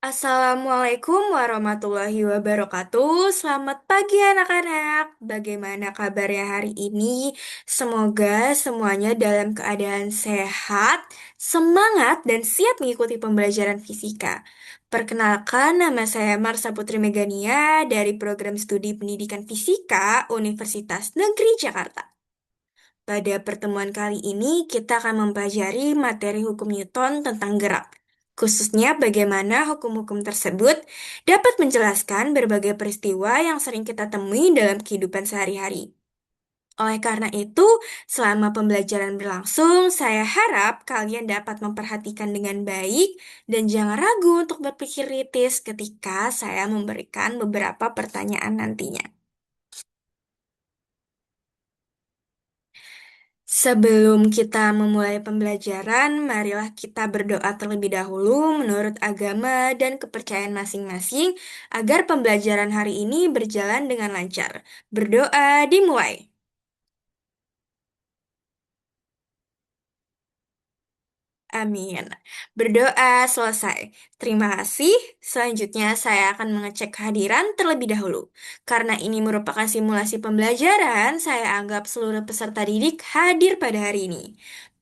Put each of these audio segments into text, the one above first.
Assalamualaikum warahmatullahi wabarakatuh. Selamat pagi anak-anak. Bagaimana kabarnya hari ini? Semoga semuanya dalam keadaan sehat, semangat, dan siap mengikuti pembelajaran fisika. Perkenalkan, nama saya Marsha Putri Megania dari Program Studi Pendidikan Fisika Universitas Negeri Jakarta. Pada pertemuan kali ini, kita akan mempelajari materi hukum Newton tentang gerak. Khususnya bagaimana hukum-hukum tersebut dapat menjelaskan berbagai peristiwa yang sering kita temui dalam kehidupan sehari-hari. Oleh karena itu, selama pembelajaran berlangsung, saya harap kalian dapat memperhatikan dengan baik dan jangan ragu untuk berpikir kritis ketika saya memberikan beberapa pertanyaan nantinya. Sebelum kita memulai pembelajaran, marilah kita berdoa terlebih dahulu menurut agama dan kepercayaan masing-masing agar pembelajaran hari ini berjalan dengan lancar. Berdoa dimulai. Amin. Berdoa selesai. Terima kasih. Selanjutnya saya akan mengecek kehadiran terlebih dahulu. Karena ini merupakan simulasi pembelajaran, saya anggap seluruh peserta didik hadir pada hari ini.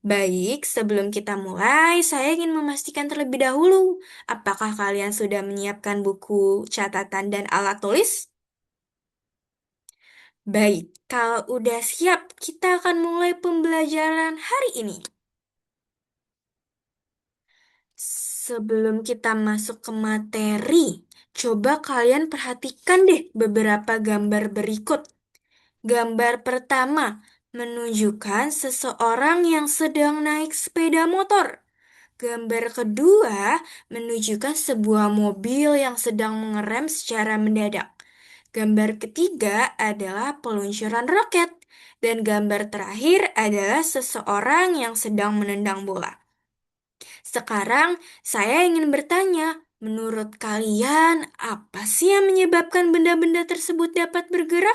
Baik, sebelum kita mulai, saya ingin memastikan terlebih dahulu, apakah kalian sudah menyiapkan buku, catatan, dan alat tulis? Baik, kalau udah siap, kita akan mulai pembelajaran hari ini. Sebelum kita masuk ke materi, coba kalian perhatikan deh beberapa gambar berikut. Gambar pertama menunjukkan seseorang yang sedang naik sepeda motor. Gambar kedua menunjukkan sebuah mobil yang sedang mengerem secara mendadak. Gambar ketiga adalah peluncuran roket. Dan gambar terakhir adalah seseorang yang sedang menendang bola. Sekarang saya ingin bertanya, menurut kalian apa sih yang menyebabkan benda-benda tersebut dapat bergerak?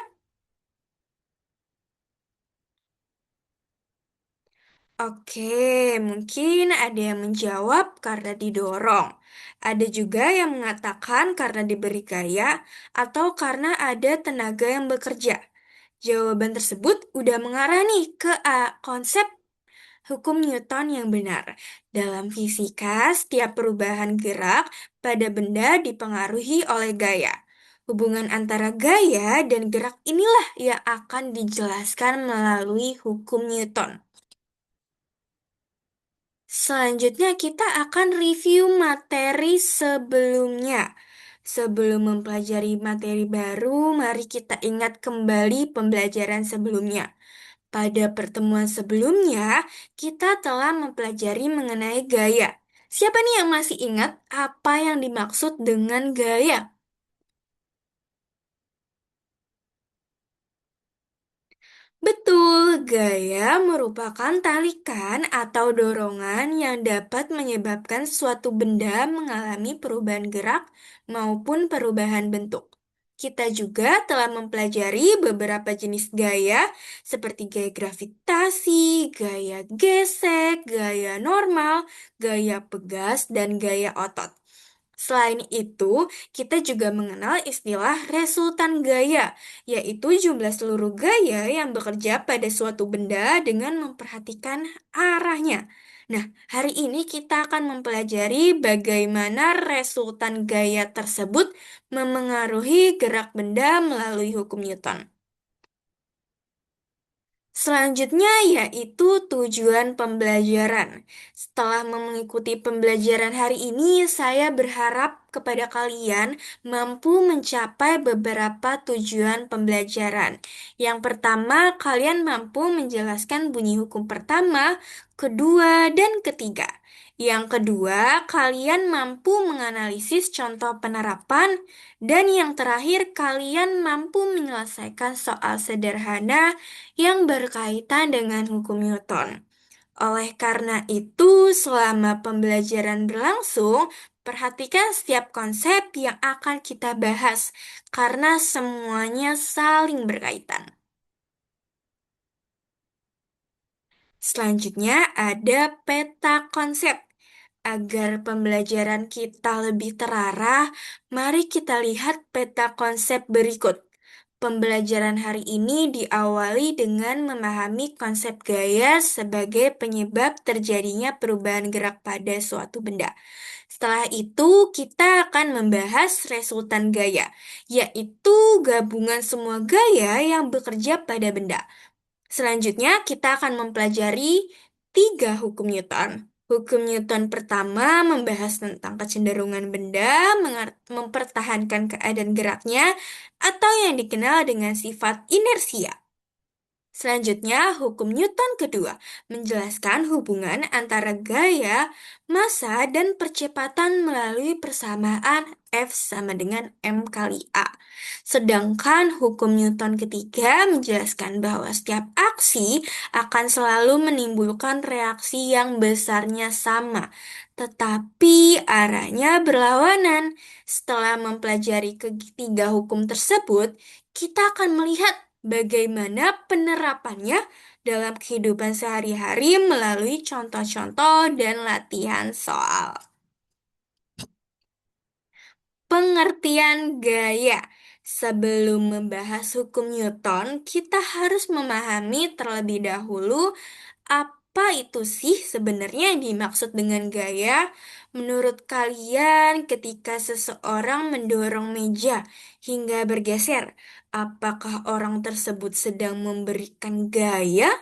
Oke, mungkin ada yang menjawab karena didorong. Ada juga yang mengatakan karena diberi gaya atau karena ada tenaga yang bekerja. Jawaban tersebut udah mengarah nih ke konsep hukum Newton yang benar. Dalam fisika, setiap perubahan gerak pada benda dipengaruhi oleh gaya. Hubungan antara gaya dan gerak inilah yang akan dijelaskan melalui hukum Newton. Selanjutnya kita akan review materi sebelumnya. Sebelum mempelajari materi baru, mari kita ingat kembali pembelajaran sebelumnya. Pada pertemuan sebelumnya, kita telah mempelajari mengenai gaya. Siapa nih yang masih ingat apa yang dimaksud dengan gaya? Betul, gaya merupakan talikan atau dorongan yang dapat menyebabkan suatu benda mengalami perubahan gerak maupun perubahan bentuk. Kita juga telah mempelajari beberapa jenis gaya, seperti gaya gravitasi, gaya gesek, gaya normal, gaya pegas, dan gaya otot. Selain itu, kita juga mengenal istilah resultan gaya, yaitu jumlah seluruh gaya yang bekerja pada suatu benda dengan memperhatikan arahnya. Nah, hari ini kita akan mempelajari bagaimana resultan gaya tersebut memengaruhi gerak benda melalui hukum Newton. Selanjutnya yaitu tujuan pembelajaran. Setelah mengikuti pembelajaran hari ini, saya berharap kepada kalian mampu mencapai beberapa tujuan pembelajaran. Yang pertama, kalian mampu menjelaskan bunyi hukum pertama, kedua, dan ketiga. Yang kedua, kalian mampu menganalisis contoh penerapan. Dan yang terakhir, kalian mampu menyelesaikan soal sederhana yang berkaitan dengan hukum Newton. Oleh karena itu, selama pembelajaran berlangsung, perhatikan setiap konsep yang akan kita bahas, karena semuanya saling berkaitan. Selanjutnya ada peta konsep. Agar pembelajaran kita lebih terarah, mari kita lihat peta konsep berikut. Pembelajaran hari ini diawali dengan memahami konsep gaya sebagai penyebab terjadinya perubahan gerak pada suatu benda. Setelah itu, kita akan membahas resultan gaya, yaitu gabungan semua gaya yang bekerja pada benda. Selanjutnya, kita akan mempelajari tiga hukum Newton. Hukum Newton pertama membahas tentang kecenderungan benda mempertahankan keadaan geraknya atau yang dikenal dengan sifat inersia. Selanjutnya, hukum Newton kedua menjelaskan hubungan antara gaya, massa, dan percepatan melalui persamaan F sama dengan M kali A. Sedangkan hukum Newton ketiga menjelaskan bahwa setiap aksi akan selalu menimbulkan reaksi yang besarnya sama, tetapi arahnya berlawanan. Setelah mempelajari ketiga hukum tersebut, kita akan melihat bagaimana penerapannya dalam kehidupan sehari-hari melalui contoh-contoh dan latihan soal. Pengertian gaya. Sebelum membahas hukum Newton, kita harus memahami terlebih dahulu apa itu sih sebenarnya yang dimaksud dengan gaya. Menurut kalian, ketika seseorang mendorong meja hingga bergeser, apakah orang tersebut sedang memberikan gaya?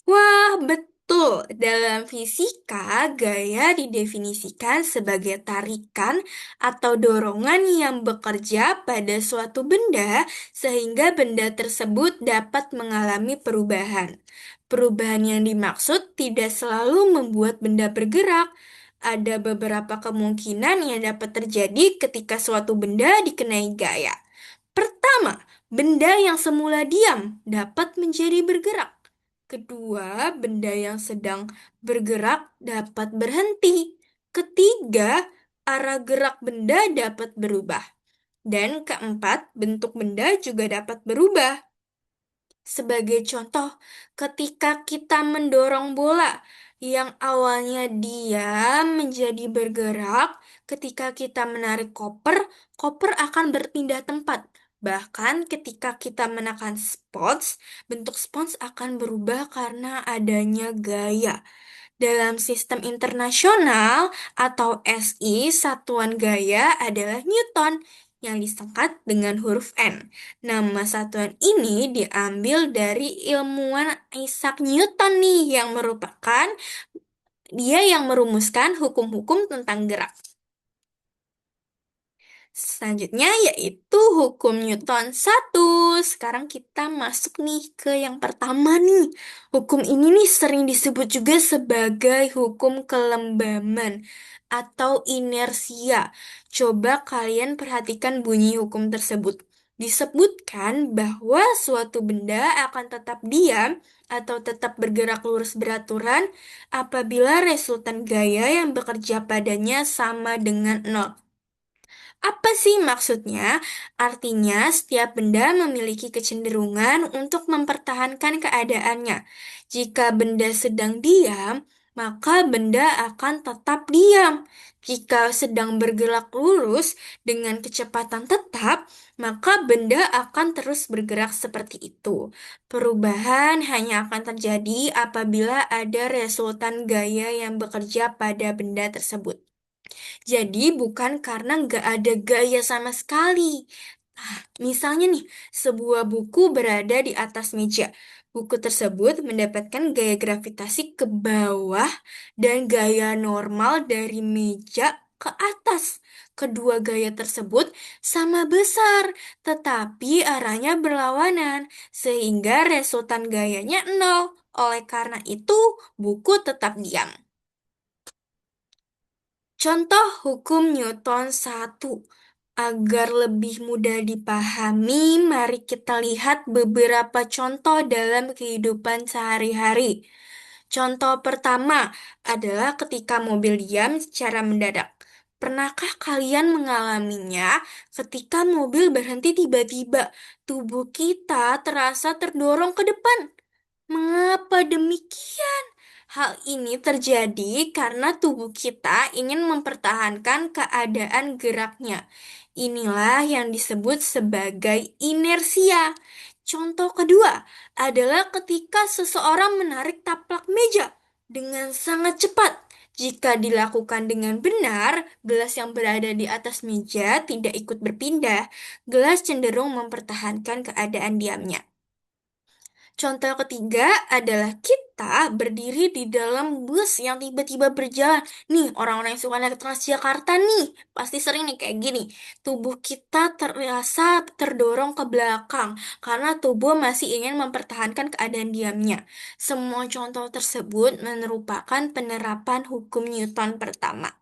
Wah, betul. Dalam fisika, gaya didefinisikan sebagai tarikan atau dorongan yang bekerja pada suatu benda sehingga benda tersebut dapat mengalami perubahan. Perubahan yang dimaksud tidak selalu membuat benda bergerak. Ada beberapa kemungkinan yang dapat terjadi ketika suatu benda dikenai gaya. Pertama, benda yang semula diam dapat menjadi bergerak. Kedua, benda yang sedang bergerak dapat berhenti. Ketiga, arah gerak benda dapat berubah. Dan keempat, bentuk benda juga dapat berubah. Sebagai contoh, ketika kita mendorong bola yang awalnya diam menjadi bergerak, ketika kita menarik koper, koper akan berpindah tempat. Bahkan ketika kita menekan spons, bentuk spons akan berubah karena adanya gaya. Dalam sistem internasional atau SI, satuan gaya adalah Newton yang disingkat dengan huruf N. Nama satuan ini diambil dari ilmuwan Isaac Newton nih yang merumuskan hukum-hukum tentang gerak. Selanjutnya yaitu hukum Newton satu. Sekarang kita masuk nih ke yang pertama nih. Hukum ini nih sering disebut juga sebagai hukum kelembaman atau inersia. Coba kalian perhatikan bunyi hukum tersebut. Disebutkan bahwa suatu benda akan tetap diam atau tetap bergerak lurus beraturan apabila resultan gaya yang bekerja padanya sama dengan nol. Apa sih maksudnya? Artinya, setiap benda memiliki kecenderungan untuk mempertahankan keadaannya. Jika benda sedang diam, maka benda akan tetap diam. Jika sedang bergerak lurus dengan kecepatan tetap, maka benda akan terus bergerak seperti itu. Perubahan hanya akan terjadi apabila ada resultan gaya yang bekerja pada benda tersebut. Jadi bukan karena nggak ada gaya sama sekali. Misalnya nih, sebuah buku berada di atas meja. Buku tersebut mendapatkan gaya gravitasi ke bawah dan gaya normal dari meja ke atas. Kedua gaya tersebut sama besar, tetapi arahnya berlawanan, sehingga resultan gayanya nol. Oleh karena itu, buku tetap diam. Contoh hukum Newton satu. Agar lebih mudah dipahami, mari kita lihat beberapa contoh dalam kehidupan sehari-hari. Contoh pertama adalah ketika mobil diam secara mendadak. Pernahkah kalian mengalaminya ketika mobil berhenti tiba-tiba? Tubuh kita terasa terdorong ke depan. Mengapa demikian? Hal ini terjadi karena tubuh kita ingin mempertahankan keadaan geraknya. Inilah yang disebut sebagai inersia. Contoh kedua adalah ketika seseorang menarik taplak meja dengan sangat cepat. Jika dilakukan dengan benar, gelas yang berada di atas meja tidak ikut berpindah. Gelas cenderung mempertahankan keadaan diamnya. Contoh ketiga adalah kita berdiri di dalam bus yang tiba-tiba berjalan. Nih, orang-orang yang suka naik Transjakarta nih, pasti sering nih kayak gini. Tubuh kita terasa terdorong ke belakang karena tubuh masih ingin mempertahankan keadaan diamnya. Semua contoh tersebut merupakan penerapan hukum Newton pertama.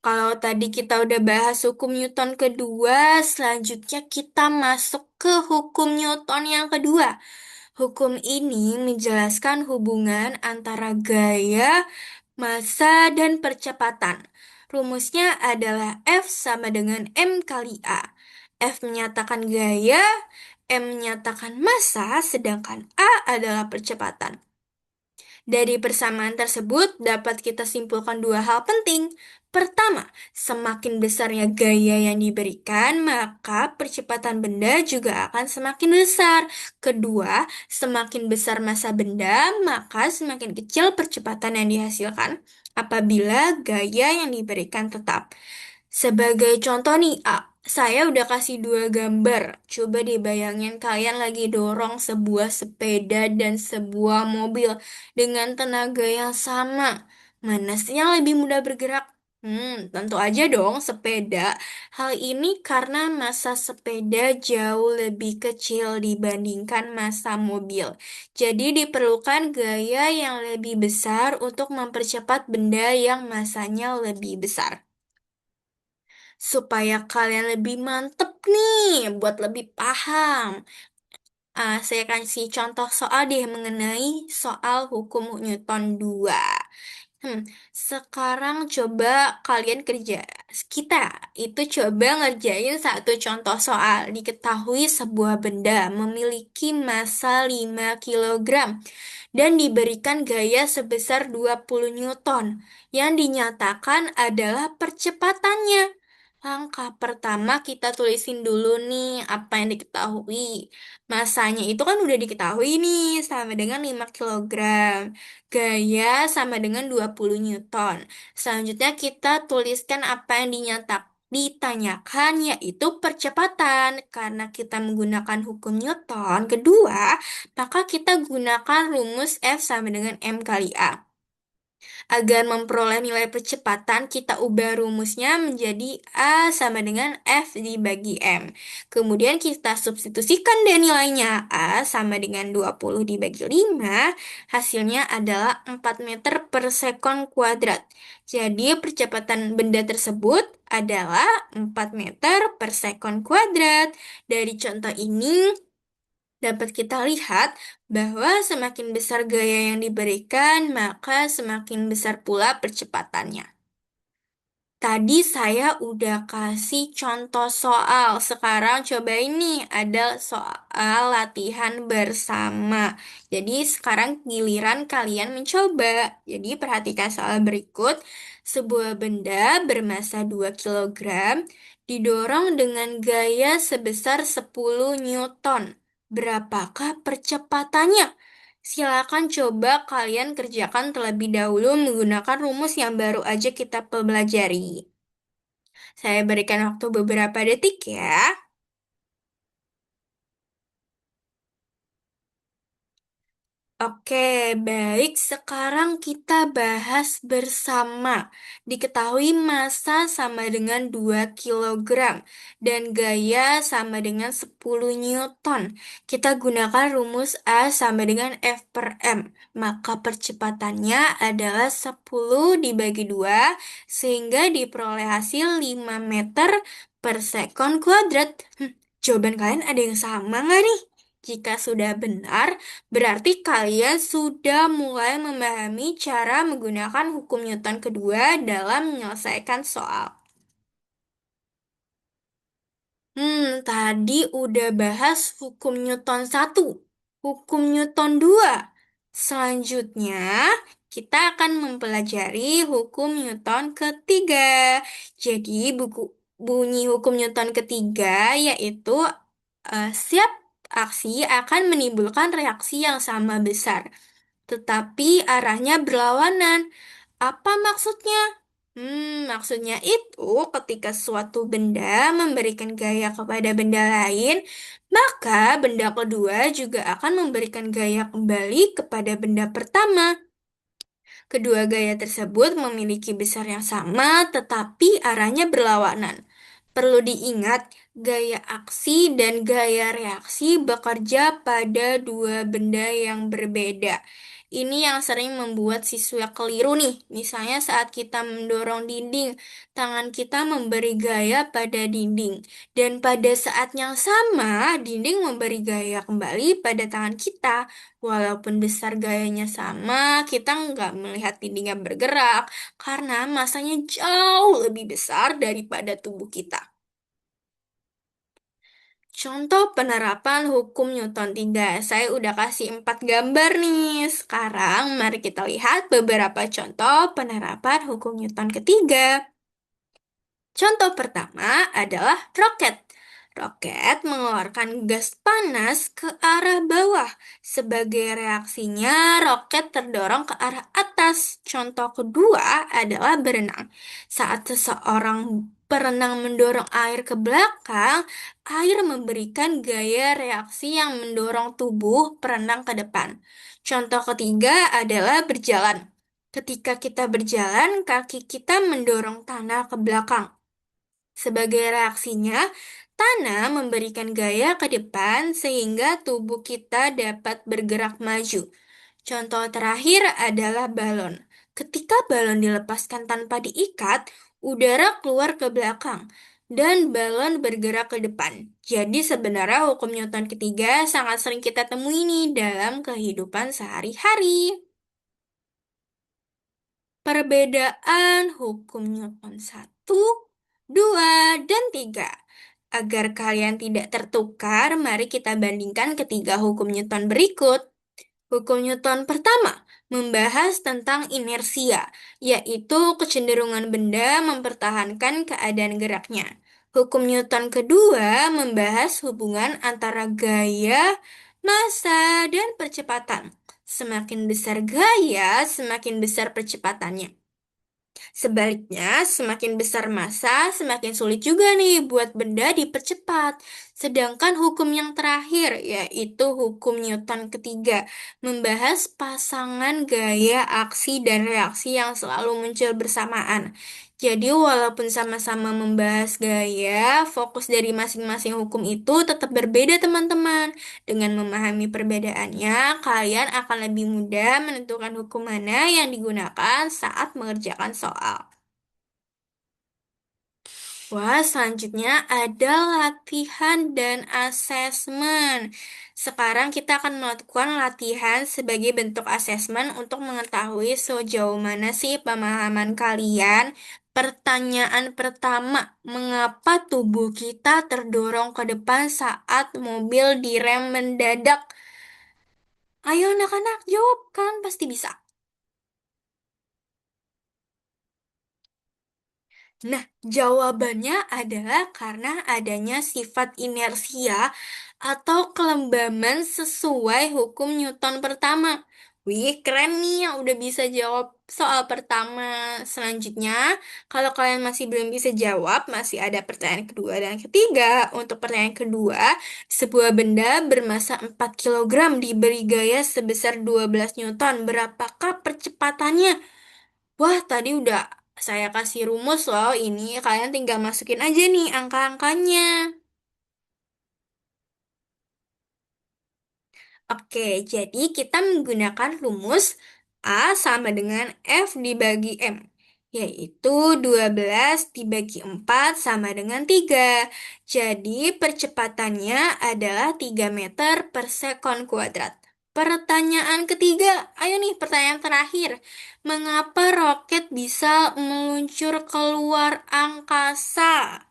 Kalau tadi kita udah bahas hukum Newton kedua, selanjutnya kita masuk ke hukum Newton yang kedua. Hukum ini menjelaskan hubungan antara gaya, massa, dan percepatan. Rumusnya adalah F sama dengan M kali A. F menyatakan gaya, M menyatakan massa, sedangkan A adalah percepatan. Dari persamaan tersebut dapat kita simpulkan dua hal penting. Pertama, semakin besarnya gaya yang diberikan, maka percepatan benda juga akan semakin besar. Kedua, semakin besar massa benda, maka semakin kecil percepatan yang dihasilkan apabila gaya yang diberikan tetap. Sebagai contoh nih, saya udah kasih dua gambar. Coba dibayangin kalian lagi dorong sebuah sepeda dan sebuah mobil dengan tenaga yang sama. Mana sih yang lebih mudah bergerak? Tentu aja dong sepeda. Hal ini karena massa sepeda jauh lebih kecil dibandingkan massa mobil. Jadi diperlukan gaya yang lebih besar untuk mempercepat benda yang massanya lebih besar. Supaya kalian lebih mantep nih, buat lebih paham. Saya kasih contoh soal deh mengenai soal hukum Newton 2. Hmm, Sekarang coba kalian kerja. Kita itu coba ngerjain satu contoh soal. Diketahui sebuah benda memiliki massa 5 kilogram dan diberikan gaya sebesar 20 Newton yang dinyatakan adalah percepatannya. Langkah pertama kita tulisin dulu nih apa yang diketahui. Masanya itu kan udah diketahui nih sama dengan 5 kilogram. Gaya sama dengan 20 Newton. Selanjutnya kita tuliskan apa yang ditanyakan yaitu percepatan. Karena kita menggunakan hukum Newton kedua, maka kita gunakan rumus F sama dengan M kali A. Agar memperoleh nilai percepatan, kita ubah rumusnya menjadi A sama dengan F dibagi M. Kemudian kita substitusikan deh nilainya. A sama dengan 20 dibagi 5, hasilnya adalah 4 meter per sekon kuadrat. Jadi percepatan benda tersebut adalah 4 meter per sekon kuadrat. Dari contoh ini, dapat kita lihat bahwa semakin besar gaya yang diberikan, maka semakin besar pula percepatannya. Tadi saya udah kasih contoh soal. Sekarang coba ini ada soal latihan bersama. Jadi sekarang giliran kalian mencoba. Jadi perhatikan soal berikut. Sebuah benda bermassa 2 kilogram didorong dengan gaya sebesar 10 Newton. Berapakah percepatannya? Silakan coba kalian kerjakan terlebih dahulu menggunakan rumus yang baru aja kita pelajari. Saya berikan waktu beberapa detik ya. Oke, baik. Sekarang kita bahas bersama. Diketahui massa sama dengan 2 kilogram dan gaya sama dengan 10 Newton. Kita gunakan rumus A sama dengan F per M. Maka percepatannya adalah 10 dibagi 2 sehingga diperoleh hasil 5 meter per sekon kuadrat. Jawaban kalian ada yang sama nggak nih? Jika sudah benar, berarti kalian sudah mulai memahami cara menggunakan hukum Newton kedua dalam menyelesaikan soal. Tadi udah bahas hukum Newton satu, hukum Newton 2. Selanjutnya, kita akan mempelajari hukum Newton ketiga. Jadi, bunyi hukum Newton ketiga yaitu setiap aksi akan menimbulkan reaksi yang sama besar, tetapi arahnya berlawanan. Apa maksudnya? Maksudnya itu ketika suatu benda memberikan gaya kepada benda lain, maka benda kedua juga akan memberikan gaya kembali kepada benda pertama. Kedua gaya tersebut memiliki besar yang sama, tetapi arahnya berlawanan. Perlu diingat, gaya aksi dan gaya reaksi bekerja pada dua benda yang berbeda. Ini yang sering membuat siswa keliru nih. Misalnya saat kita mendorong dinding, tangan kita memberi gaya pada dinding. Dan pada saat yang sama, dinding memberi gaya kembali pada tangan kita. Walaupun besar gayanya sama, kita nggak melihat dindingnya bergerak karena masanya jauh lebih besar daripada tubuh kita. Contoh penerapan hukum Newton 3. Saya udah kasih 4 gambar nih. Sekarang mari kita lihat beberapa contoh penerapan hukum Newton ketiga. Contoh pertama adalah roket. Roket mengeluarkan gas panas ke arah bawah. Sebagai reaksinya, roket terdorong ke arah atas. Contoh kedua adalah berenang. Saat seseorang berenang mendorong air ke belakang, air memberikan gaya reaksi yang mendorong tubuh perenang ke depan. Contoh ketiga adalah berjalan. Ketika kita berjalan, kaki kita mendorong tanah ke belakang. Sebagai reaksinya, tanah memberikan gaya ke depan sehingga tubuh kita dapat bergerak maju. Contoh terakhir adalah balon. Ketika balon dilepaskan tanpa diikat, udara keluar ke belakang dan balon bergerak ke depan. Jadi sebenarnya hukum Newton ketiga sangat sering kita temui nih dalam kehidupan sehari-hari. Perbedaan hukum Newton satu, 2, dan 3. Agar kalian tidak tertukar, mari kita bandingkan ketiga hukum Newton berikut. Hukum Newton pertama membahas tentang inersia, yaitu kecenderungan benda mempertahankan keadaan geraknya. Hukum Newton kedua membahas hubungan antara gaya, massa, dan percepatan. Semakin besar gaya, semakin besar percepatannya. Sebaliknya, semakin besar massa, semakin sulit juga nih buat benda dipercepat. Sedangkan hukum yang terakhir, yaitu hukum Newton ketiga, membahas pasangan gaya aksi dan reaksi yang selalu muncul bersamaan. Jadi, walaupun sama-sama membahas gaya, fokus dari masing-masing hukum itu tetap berbeda, teman-teman. Dengan memahami perbedaannya, kalian akan lebih mudah menentukan hukum mana yang digunakan saat mengerjakan soal. Wah, selanjutnya ada latihan dan asesmen. Sekarang kita akan melakukan latihan sebagai bentuk asesmen untuk mengetahui sejauh mana sih pemahaman kalian. Pertanyaan pertama, mengapa tubuh kita terdorong ke depan saat mobil direm mendadak? Ayo anak-anak jawab, kan pasti bisa. Nah, jawabannya adalah karena adanya sifat inersia atau kelembaman sesuai hukum Newton pertama. Wih, keren nih yang udah bisa jawab soal pertama. Selanjutnya, kalau kalian masih belum bisa jawab, masih ada pertanyaan kedua dan ketiga. Untuk pertanyaan kedua, sebuah benda bermasa 4 kilogram diberi gaya sebesar 12 Newton. Berapakah percepatannya? Wah, tadi udah saya kasih rumus loh ini. Kalian tinggal masukin aja nih angka-angkanya. Oke, jadi kita menggunakan rumus A sama dengan F dibagi M, yaitu 12 dibagi 4 sama dengan 3. Jadi percepatannya adalah 3 meter per sekon kuadrat. Pertanyaan ketiga, ayo nih pertanyaan terakhir. Mengapa roket bisa meluncur keluar angkasa?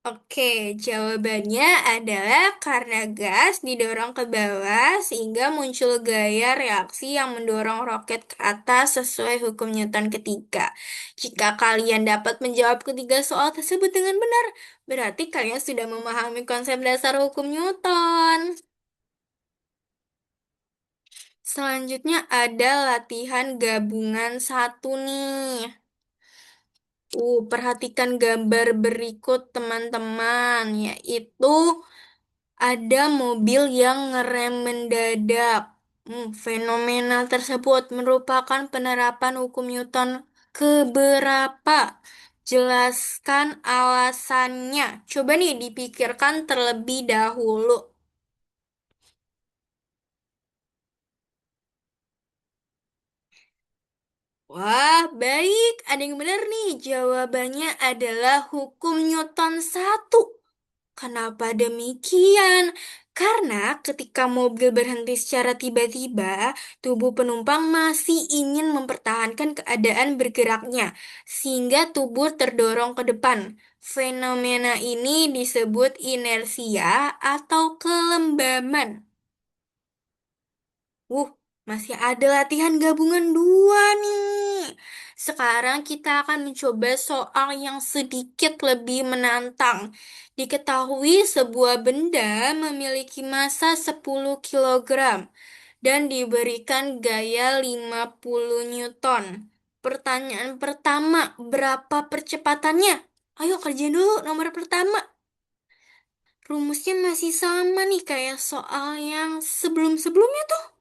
Oke, jawabannya adalah karena gas didorong ke bawah sehingga muncul gaya reaksi yang mendorong roket ke atas sesuai hukum Newton ketiga. Jika kalian dapat menjawab ketiga soal tersebut dengan benar, berarti kalian sudah memahami konsep dasar hukum Newton. Selanjutnya ada latihan gabungan satu nih. Perhatikan gambar berikut teman-teman, yaitu ada mobil yang ngerem mendadak. Fenomena tersebut merupakan penerapan hukum Newton keberapa? Jelaskan alasannya. Coba nih dipikirkan terlebih dahulu. Wah, baik. Ada yang benar nih. Jawabannya adalah hukum Newton satu. Kenapa demikian? Karena ketika mobil berhenti secara tiba-tiba, tubuh penumpang masih ingin mempertahankan keadaan bergeraknya, sehingga tubuh terdorong ke depan. Fenomena ini disebut inersia atau kelembaman. Uh, Masih ada latihan gabungan dua nih. Sekarang kita akan mencoba soal yang sedikit lebih menantang. Diketahui sebuah benda memiliki massa 10 kilogram dan diberikan gaya 50 Newton. Pertanyaan pertama, berapa percepatannya? Ayo kerjain dulu nomor pertama. Rumusnya masih sama nih kayak soal yang sebelum-sebelumnya tuh.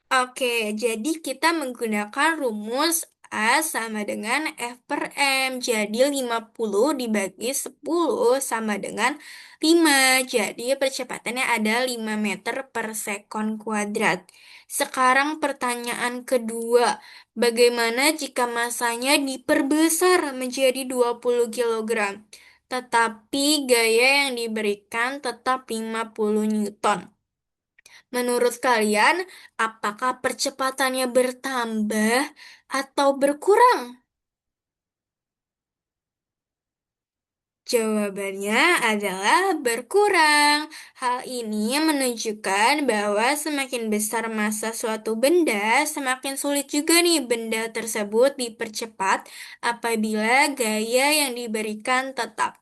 Oke, jadi kita menggunakan rumus A sama dengan F per M. Jadi 50 dibagi 10 sama dengan 5. Jadi percepatannya ada 5 meter per sekon kuadrat. Sekarang pertanyaan kedua. Bagaimana jika masanya diperbesar menjadi 20 kilogram, tetapi gaya yang diberikan tetap 50 Newton? Menurut kalian, apakah percepatannya bertambah atau berkurang? Jawabannya adalah berkurang. Hal ini menunjukkan bahwa semakin besar massa suatu benda, semakin sulit juga nih benda tersebut dipercepat apabila gaya yang diberikan tetap.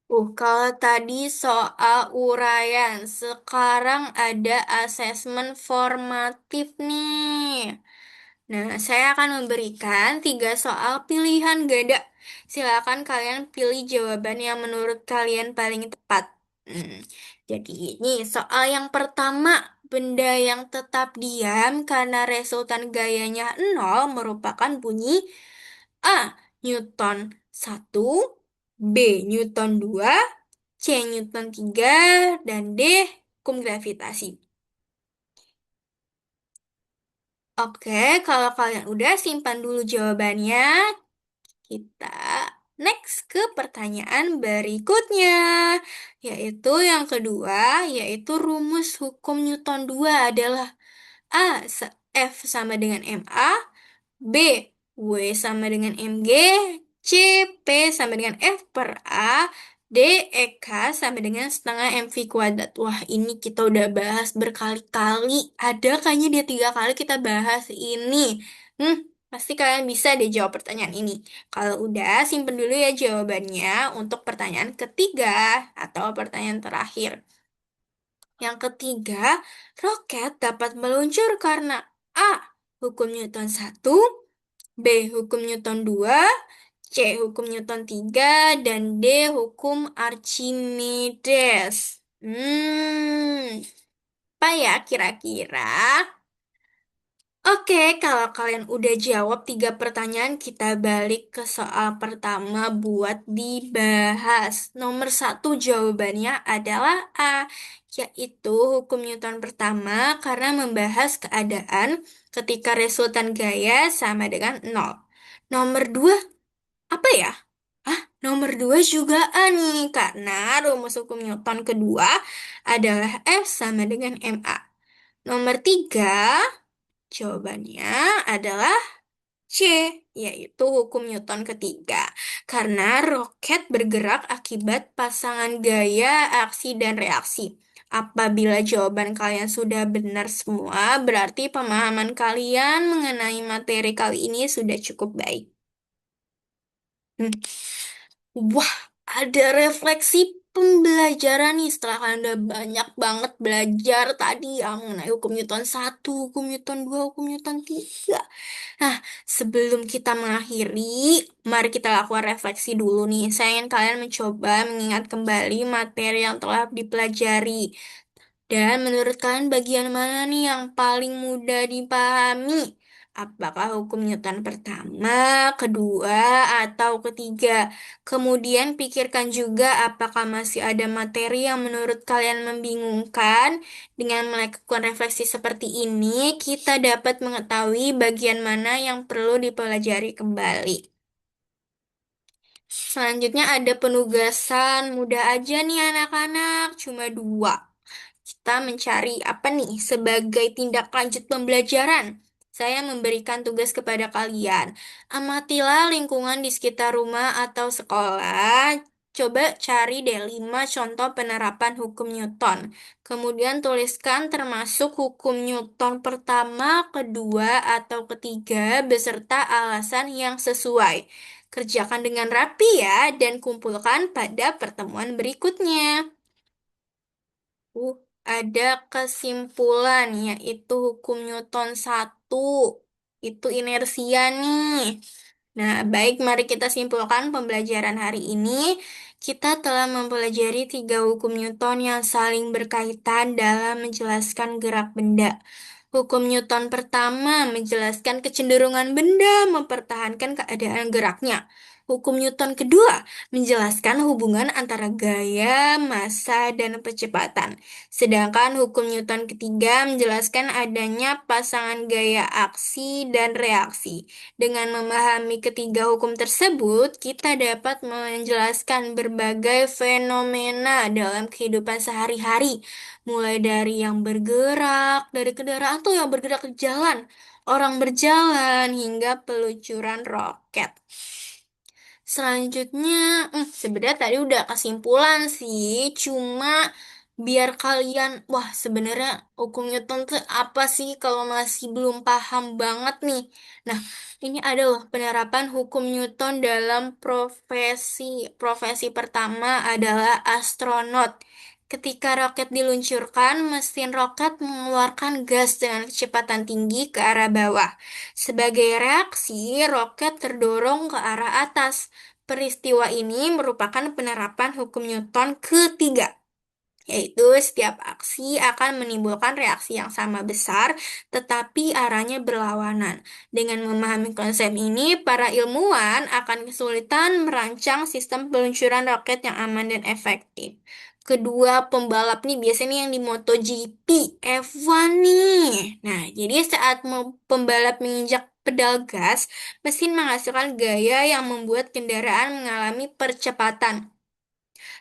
Kalau tadi soal uraian, sekarang ada asesmen formatif nih. Nah, saya akan memberikan 3 soal pilihan ganda. Silakan kalian pilih jawaban yang menurut kalian paling tepat. Hmm, Jadi ini soal yang pertama, benda yang tetap diam karena resultan gayanya nol merupakan bunyi A. Newton 1, B. Newton 2, C. Newton 3, dan D. Hukum gravitasi. Oke, kalau kalian udah simpan dulu jawabannya, kita next ke pertanyaan berikutnya, yaitu yang kedua, yaitu rumus hukum Newton 2 adalah F sama dengan MA, B, W sama dengan MG, C, P sama dengan F per A, D, EK sama dengan setengah MV kuadrat. Wah, ini kita udah bahas berkali-kali. Ada kayaknya dia 3 kali kita bahas ini. Hmm, Pasti kalian bisa deh jawab pertanyaan ini. Kalau udah, simpen dulu ya jawabannya untuk pertanyaan ketiga atau pertanyaan terakhir. Yang ketiga, roket dapat meluncur karena A. Hukum Newton 1, B. Hukum Newton 2, C. Hukum Newton 3, dan D. Hukum Archimedes. Apa ya kira-kira? Oke, kalau kalian udah jawab 3 pertanyaan, kita balik ke soal pertama buat dibahas. Nomor 1 jawabannya adalah A, yaitu hukum Newton pertama karena membahas keadaan ketika resultan gaya sama dengan nol. Nomor 2 apa ya? Nomor 2 juga A nih, karena rumus hukum Newton kedua adalah F sama dengan MA. Nomor 3 jawabannya adalah C, yaitu hukum Newton ketiga. Karena roket bergerak akibat pasangan gaya, aksi, dan reaksi. Apabila jawaban kalian sudah benar semua, berarti pemahaman kalian mengenai materi kali ini sudah cukup baik. Hmm. Wah, ada refleksi pembelajaran nih setelah kalian udah banyak banget belajar tadi yang mengenai hukum Newton satu, hukum Newton 2, hukum Newton 3. Nah, sebelum kita mengakhiri, mari kita lakukan refleksi dulu nih. Saya ingin kalian mencoba mengingat kembali materi yang telah dipelajari. Dan menurut kalian bagian mana nih yang paling mudah dipahami? Apakah hukum Newton pertama, kedua, atau ketiga? Kemudian pikirkan juga apakah masih ada materi yang menurut kalian membingungkan. Dengan melakukan refleksi seperti ini, kita dapat mengetahui bagian mana yang perlu dipelajari kembali. Selanjutnya ada penugasan mudah aja nih anak-anak, cuma dua. Kita mencari apa nih sebagai tindak lanjut pembelajaran. Saya memberikan tugas kepada kalian. Amatilah lingkungan di sekitar rumah atau sekolah. Coba cari deh 5 contoh penerapan hukum Newton. Kemudian tuliskan termasuk hukum Newton pertama, kedua, atau ketiga beserta alasan yang sesuai. Kerjakan dengan rapi ya dan kumpulkan pada pertemuan berikutnya. Uh, ada kesimpulan yaitu hukum Newton satu. Itu inersia nih. Nah, baik, mari kita simpulkan pembelajaran hari ini. Kita telah mempelajari tiga hukum Newton yang saling berkaitan dalam menjelaskan gerak benda. Hukum Newton pertama menjelaskan kecenderungan benda mempertahankan keadaan geraknya. Hukum Newton kedua menjelaskan hubungan antara gaya, massa, dan kecepatan. Sedangkan hukum Newton ketiga menjelaskan adanya pasangan gaya aksi dan reaksi. Dengan memahami ketiga hukum tersebut, kita dapat menjelaskan berbagai fenomena dalam kehidupan sehari-hari, mulai dari yang bergerak, dari kendaraan tuh yang bergerak ke jalan, orang berjalan, hingga peluncuran roket. Selanjutnya, sebenarnya tadi udah kesimpulan sih, cuma biar kalian, wah sebenarnya hukum Newton tuh apa sih kalau masih belum paham banget nih. Nah, ini ada loh penerapan hukum Newton dalam profesi. Profesi pertama adalah astronot. Ketika roket diluncurkan, mesin roket mengeluarkan gas dengan kecepatan tinggi ke arah bawah. Sebagai reaksi, roket terdorong ke arah atas. Peristiwa ini merupakan penerapan hukum Newton ketiga, yaitu setiap aksi akan menimbulkan reaksi yang sama besar, tetapi arahnya berlawanan. Dengan memahami konsep ini, para ilmuwan akan kesulitan merancang sistem peluncuran roket yang aman dan efektif. Kedua pembalap nih biasanya yang di MotoGP, F1 nih. Nah, jadi saat pembalap menginjak pedal gas, mesin menghasilkan gaya yang membuat kendaraan mengalami percepatan.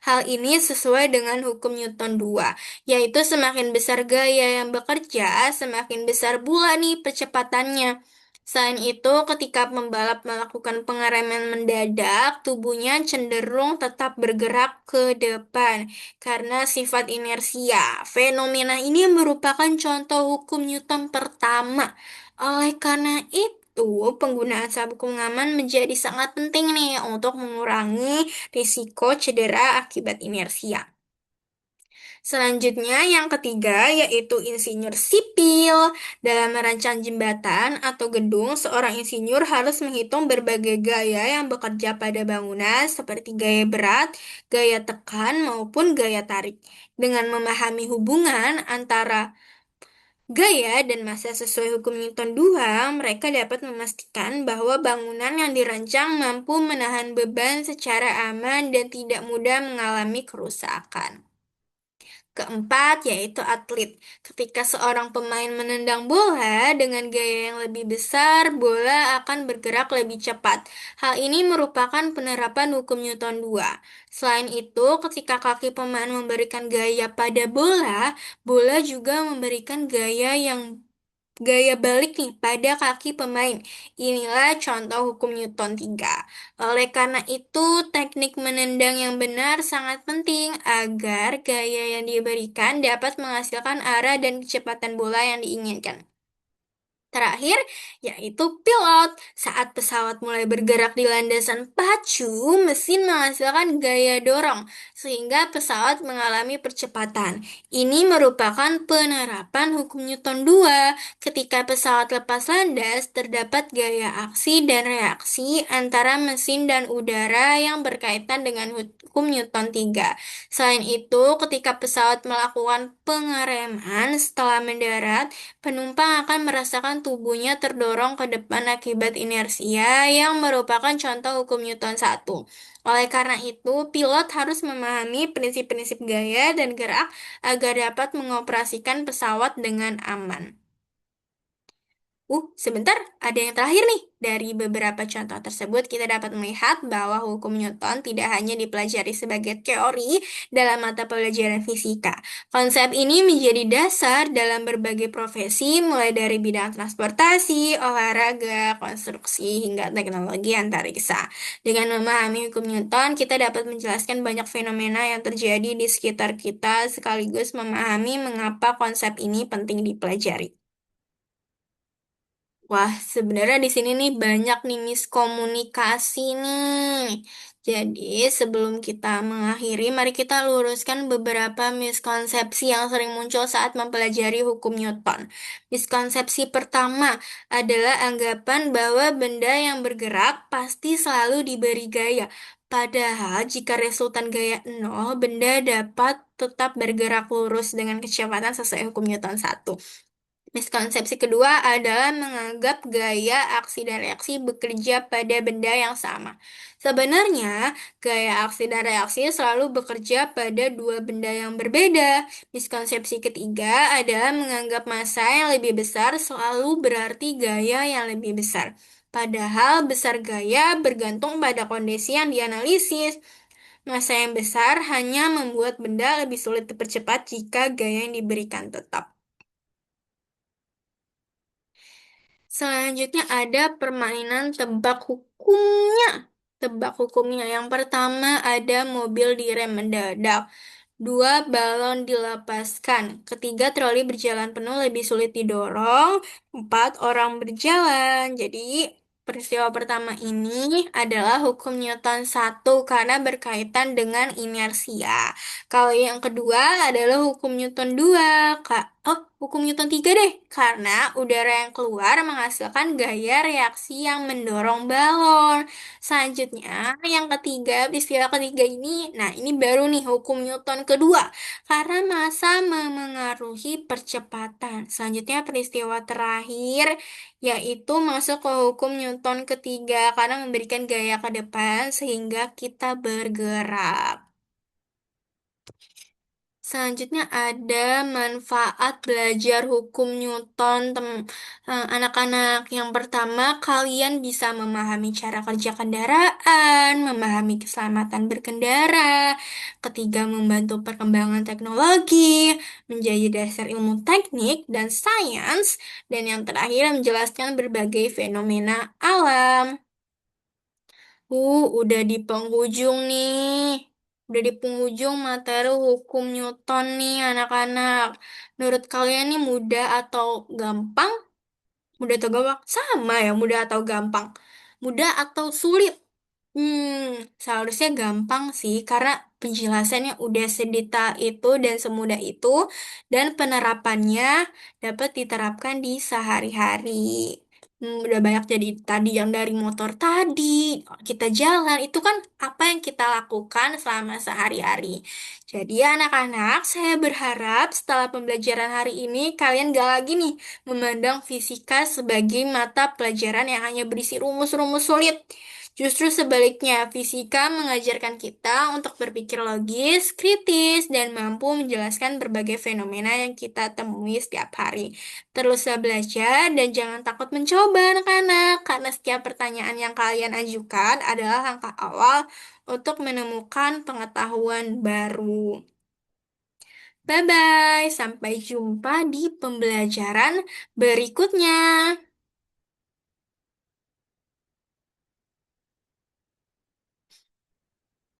Hal ini sesuai dengan hukum Newton 2, yaitu semakin besar gaya yang bekerja, semakin besar pula nih percepatannya. Selain itu, ketika pembalap melakukan pengereman mendadak, tubuhnya cenderung tetap bergerak ke depan karena sifat inersia. Fenomena ini merupakan contoh hukum Newton pertama. Oleh karena itu, penggunaan sabuk pengaman menjadi sangat penting nih untuk mengurangi risiko cedera akibat inersia. Selanjutnya, yang ketiga yaitu insinyur sipil. Dalam merancang jembatan atau gedung, seorang insinyur harus menghitung berbagai gaya yang bekerja pada bangunan seperti gaya berat, gaya tekan, maupun gaya tarik. Dengan memahami hubungan antara gaya dan massa sesuai hukum Newton 2, mereka dapat memastikan bahwa bangunan yang dirancang mampu menahan beban secara aman dan tidak mudah mengalami kerusakan. Keempat, yaitu atlet. Ketika seorang pemain menendang bola dengan gaya yang lebih besar, bola akan bergerak lebih cepat. Hal ini merupakan penerapan hukum Newton 2. Selain itu, ketika kaki pemain memberikan gaya pada bola, bola juga memberikan gaya yang gaya balik nih pada kaki pemain. Inilah contoh hukum Newton 3. Oleh karena itu, teknik menendang yang benar sangat penting agar gaya yang diberikan dapat menghasilkan arah dan kecepatan bola yang diinginkan. Terakhir, yaitu pilot. Saat pesawat mulai bergerak di landasan pacu, mesin menghasilkan gaya dorong, sehingga pesawat mengalami percepatan. Ini merupakan penerapan hukum Newton 2. Ketika pesawat lepas landas, terdapat gaya aksi dan reaksi antara mesin dan udara yang berkaitan dengan hukum Newton 3. Selain itu, ketika pesawat melakukan pengereman setelah mendarat, penumpang akan merasakan tubuhnya terdorong ke depan akibat inersia yang merupakan contoh hukum Newton 1. Oleh karena itu, pilot harus memahami prinsip-prinsip gaya dan gerak agar dapat mengoperasikan pesawat dengan aman. Sebentar, ada yang terakhir nih. Dari beberapa contoh tersebut, kita dapat melihat bahwa hukum Newton tidak hanya dipelajari sebagai teori dalam mata pelajaran fisika. Konsep ini menjadi dasar dalam berbagai profesi, mulai dari bidang transportasi, olahraga, konstruksi, hingga teknologi antariksa. Dengan memahami hukum Newton, kita dapat menjelaskan banyak fenomena yang terjadi di sekitar kita, sekaligus memahami mengapa konsep ini penting dipelajari. Wah, sebenarnya di sini nih banyak nih miskomunikasi nih. Jadi, sebelum kita mengakhiri, mari kita luruskan beberapa miskonsepsi yang sering muncul saat mempelajari hukum Newton. Miskonsepsi pertama adalah anggapan bahwa benda yang bergerak pasti selalu diberi gaya. Padahal, jika resultan gaya nol, benda dapat tetap bergerak lurus dengan kecepatan sesuai hukum Newton 1. Miskonsepsi kedua adalah menganggap gaya aksi dan reaksi bekerja pada benda yang sama. Sebenarnya, gaya aksi dan reaksi selalu bekerja pada dua benda yang berbeda. Miskonsepsi ketiga adalah menganggap massa yang lebih besar selalu berarti gaya yang lebih besar. Padahal besar gaya bergantung pada kondisi yang dianalisis. Massa yang besar hanya membuat benda lebih sulit dipercepat jika gaya yang diberikan tetap. Selanjutnya ada permainan tebak hukumnya. Tebak hukumnya. Yang pertama ada mobil direm mendadak. Dua, balon dilepaskan. Ketiga, troli berjalan penuh lebih sulit didorong. Empat, orang berjalan. Jadi, peristiwa pertama ini adalah hukum Newton 1 karena berkaitan dengan inersia. Kalau yang kedua adalah hukum Newton 2. Hukum Newton 3 deh. Karena udara yang keluar menghasilkan gaya reaksi yang mendorong balon. Selanjutnya, yang ketiga, peristiwa ketiga ini, nah ini baru nih hukum Newton kedua, karena massa memengaruhi percepatan. Selanjutnya, peristiwa terakhir, yaitu masuk ke hukum Newton ketiga, karena memberikan gaya ke depan sehingga kita bergerak. Selanjutnya ada manfaat belajar hukum Newton, anak-anak. Yang pertama, kalian bisa memahami cara kerja kendaraan, memahami keselamatan berkendara. Ketiga, membantu perkembangan teknologi, menjadi dasar ilmu teknik dan sains. Dan yang terakhir, menjelaskan berbagai fenomena alam. Udah di penghujung nih. Udah di penghujung materi hukum Newton nih anak-anak. Menurut kalian nih mudah atau gampang? Mudah atau gampang? Sama ya, mudah atau gampang. Mudah atau sulit? Seharusnya gampang sih, karena penjelasannya udah sedetail itu dan semudah itu, dan penerapannya dapat diterapkan di sehari-hari. Udah banyak jadi tadi yang dari motor tadi, kita jalan, itu kan apa yang kita lakukan selama sehari-hari. Jadi anak-anak, saya berharap setelah pembelajaran hari ini, kalian gak lagi nih memandang fisika sebagai mata pelajaran yang hanya berisi rumus-rumus sulit. Justru sebaliknya, fisika mengajarkan kita untuk berpikir logis, kritis, dan mampu menjelaskan berbagai fenomena yang kita temui setiap hari. Teruslah belajar dan jangan takut mencoba anak-anak, karena setiap pertanyaan yang kalian ajukan adalah langkah awal untuk menemukan pengetahuan baru. Bye-bye, sampai jumpa di pembelajaran berikutnya.